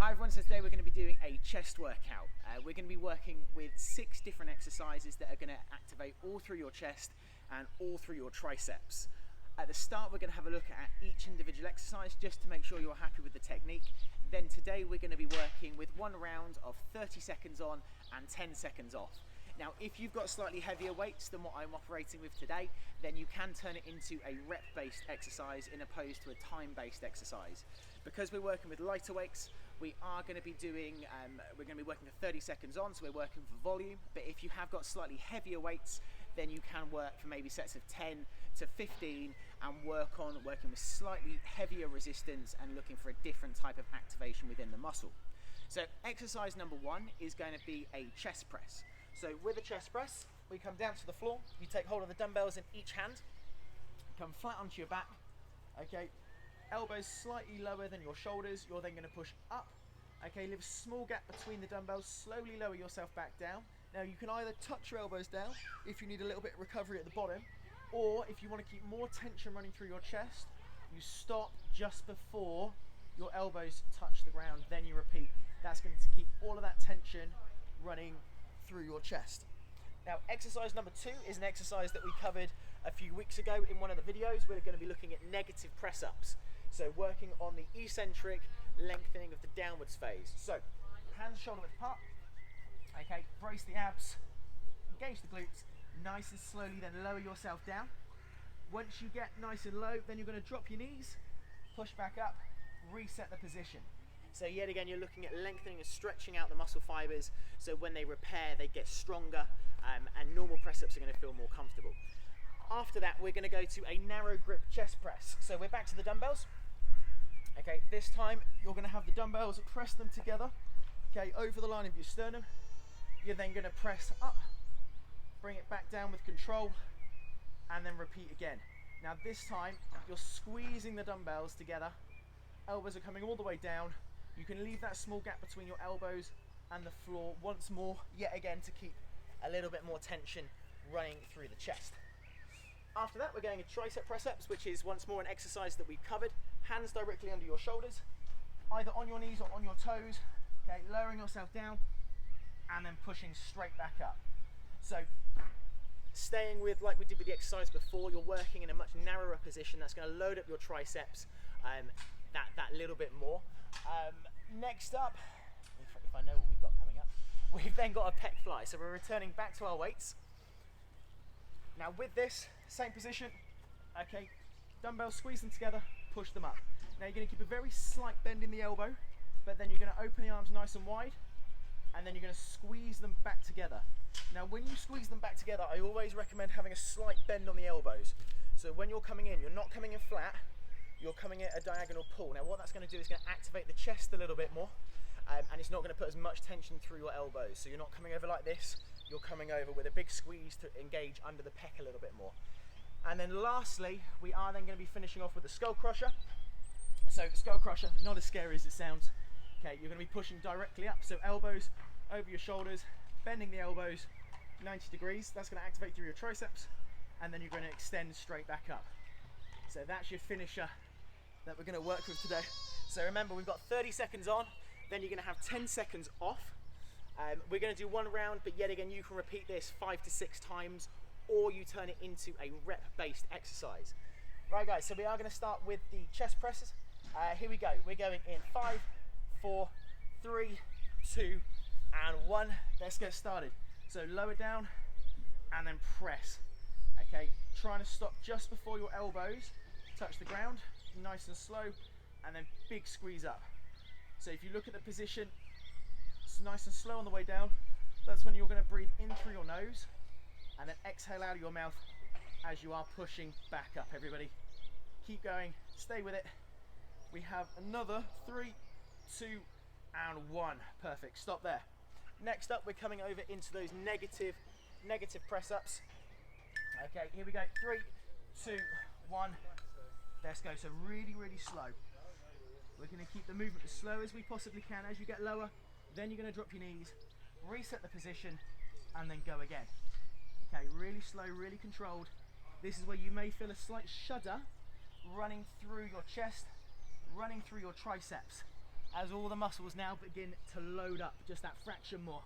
Hi everyone, so today we're going to be doing a chest workout. We're going to be working with 6 different exercises that are going to activate all through your chest and all through your triceps. At the start we're going to have a look at each individual exercise just to make sure you're happy with the technique. Then today we're going to be working with one round of 30 seconds on and 10 seconds off. Now if you've got slightly heavier weights than what I'm operating with today, then you can turn it into a rep-based exercise in opposed to a time-based exercise. Because we're working with lighter weights, we are going to be doing, we're going to be working for 30 seconds on, so we're working for volume. But if you have got slightly heavier weights, then you can work for maybe sets of 10 to 15 and working with slightly heavier resistance and looking for a different type of activation within the muscle. So exercise number 1 is going to be a chest press. So with a chest press, we come down to the floor, you take hold of the dumbbells in each hand, come flat onto your back, okay, elbows slightly lower than your shoulders, you're then going to push up, okay, leave a small gap between the dumbbells, slowly lower yourself back down. Now you can either touch your elbows down if you need a little bit of recovery at the bottom, or if you want to keep more tension running through your chest, you stop just before your elbows touch the ground, then you repeat. That's going to keep all of that tension running through your chest. Now exercise number 2 is an exercise that we covered a few weeks ago in one of the videos. We're going to be looking at negative press ups, so working on the eccentric lengthening of the downwards phase. So hands shoulder width apart, okay, brace the abs, engage the glutes, nice and slowly then lower yourself down. Once you get nice and low, then you're going to drop your knees, push back up, reset the position. So yet again, you're looking at lengthening and stretching out the muscle fibers, so when they repair, they get stronger, and normal press-ups are going to feel more comfortable. After that, we're going to go to a narrow grip chest press. So we're back to the dumbbells. Okay, this time you're going to have the dumbbells, press them together, okay, over the line of your sternum. You're then going to press up, bring it back down with control, and then repeat again. Now this time, you're squeezing the dumbbells together, elbows are coming all the way down. You can leave that small gap between your elbows and the floor once more, yet again, to keep a little bit more tension running through the chest. After that, we're going to tricep press ups, which is once more an exercise that we've covered. Hands directly under your shoulders, either on your knees or on your toes, okay, lowering yourself down and then pushing straight back up. So staying with, like we did with the exercise before, you're working in a much narrower position. That's going to load up your triceps that little bit more. Next up, if I know what we've got coming up, we've then got a Pec Fly. So we're returning back to our weights. Now with this, same position, okay, dumbbells, squeeze them together, push them up. Now you're going to keep a very slight bend in the elbow, but then you're going to open the arms nice and wide, and then you're going to squeeze them back together. Now when you squeeze them back together, I always recommend having a slight bend on the elbows. So when you're coming in, you're not coming in flat, you're coming in at a diagonal pull. Now what that's going to do is going to activate the chest a little bit more, and it's not going to put as much tension through your elbows. So you're not coming over like this, you're coming over with a big squeeze to engage under the pec a little bit more. And then lastly, we are then going to be finishing off with the skull crusher. So skull crusher, not as scary as it sounds. Okay, you're going to be pushing directly up, so elbows over your shoulders, bending the elbows 90 degrees. That's going to activate through your triceps, and then you're going to extend straight back up. So that's your finisher that we're going to work with today. So remember, we've got 30 seconds on, then you're going to have 10 seconds off. We're going to do one round, but yet again, you can repeat this 5 to 6 times, or you turn it into a rep-based exercise. Right guys, so we are going to start with the chest presses. Here we go. We're going in 5, 4, 3, 2, and 1. Let's get started. So lower down and then press. Okay, trying to stop just before your elbows touch the ground, nice and slow, and then big squeeze up. So if you look at the position, it's nice and slow on the way down. That's when you're going to breathe in through your nose and then exhale out of your mouth as you are pushing back up. Everybody, keep going, stay with it. We have another 3, 2, and 1. Perfect, stop there. Next up, we're coming over into those negative press ups. Okay, here we go, 3, 2, 1. Let's go. So really, really slow. We're going to keep the movement as slow as we possibly can. As you get lower, then you're going to drop your knees, reset the position, and then go again. Okay, really slow, really controlled. This is where you may feel a slight shudder running through your chest, running through your triceps. as all the muscles now begin to load up just that fraction more.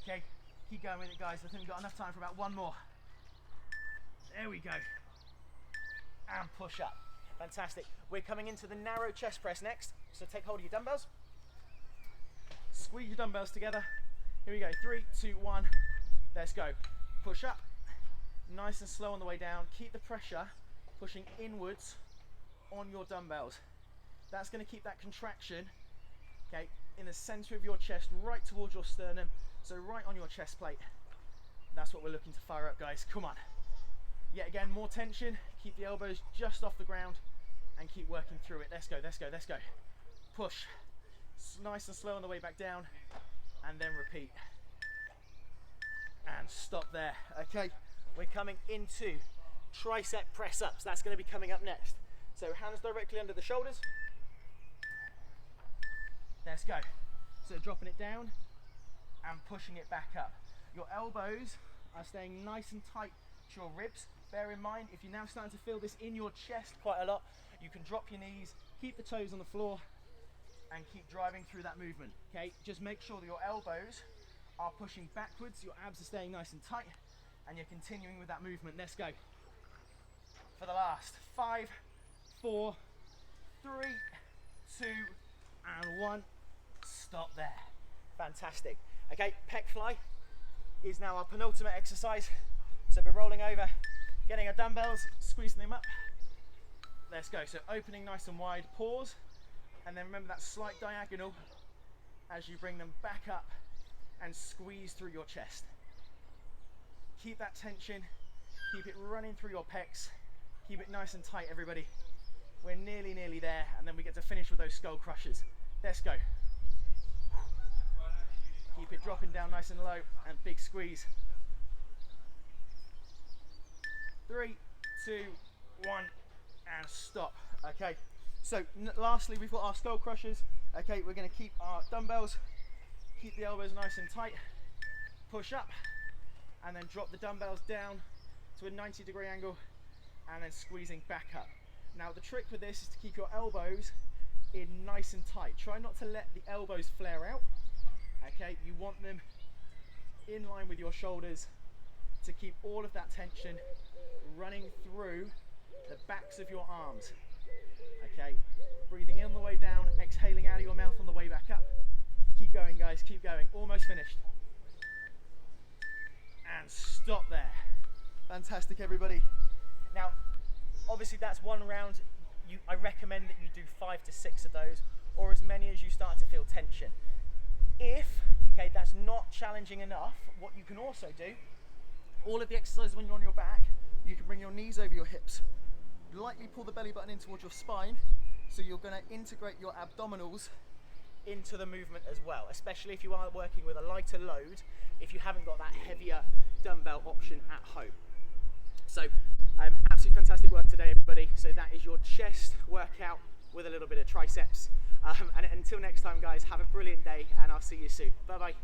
Okay, keep going with it, guys. I think we've got enough time for about one more. There we go. And push up. Fantastic. We're coming into the narrow chest press next. So take hold of your dumbbells. Squeeze your dumbbells together. Here we go. 3, 2, 1. Let's go. Push up. Nice and slow on the way down. Keep the pressure pushing inwards on your dumbbells. That's going to keep that contraction, okay, in the center of your chest, right towards your sternum, so right on your chest plate. That's what we're looking to fire up, guys. Come on. Yet again, more tension. Keep the elbows just off the ground and keep working through it. Let's go, let's go, let's go. Push. Nice and slow on the way back down, and then repeat. And stop there. Okay, we're coming into tricep press ups. That's going to be coming up next. So hands directly under the shoulders. Let's go. So dropping it down and pushing it back up. Your elbows are staying nice and tight to your ribs. Bear in mind, if you're now starting to feel this in your chest quite a lot, you can drop your knees, keep the toes on the floor, and keep driving through that movement. Okay, just make sure that your elbows are pushing backwards, your abs are staying nice and tight, and you're continuing with that movement. Let's go. For the last 5, 4, 3, 2, and 1. Stop there. Fantastic. Okay, Pec Fly is now our penultimate exercise. So we're rolling over, getting our dumbbells, squeezing them up. Let's go. So opening nice and wide, pause, and then remember that slight diagonal as you bring them back up and squeeze through your chest. Keep that tension, keep it running through your pecs, keep it nice and tight, everybody. We're nearly there, and then we get to finish with those skull crushers. Let's go. Keep it dropping down nice and low, and big squeeze. 3, 2, 1, and stop. Okay, so lastly, we've got our skull crushers. Okay, we're going to keep our dumbbells, keep the elbows nice and tight, push up, and then drop the dumbbells down to a 90-degree angle, and then squeezing back up. Now the trick with this is to keep your elbows in nice and tight. Try not to let the elbows flare out. Okay, you want them in line with your shoulders to keep all of that tension running through the backs of your arms. Okay, breathing in on the way down, exhaling out of your mouth on the way back up. Keep going, guys, keep going. Almost finished. And stop there. Fantastic, everybody. Now, obviously that's one round. I recommend that you do 5 to 6 of those, or as many as you start to feel tension. If, okay, that's not challenging enough, what you can also do, all of the exercises when you're on your back, you can bring your knees over your hips, lightly pull the belly button in towards your spine, so you're going to integrate your abdominals into the movement as well, especially if you are working with a lighter load, if you haven't got that heavier dumbbell option at home. So, absolutely fantastic work today, everybody. So that is your chest workout with a little bit of triceps. And until next time, guys, have a brilliant day, and I'll see you soon. Bye-bye.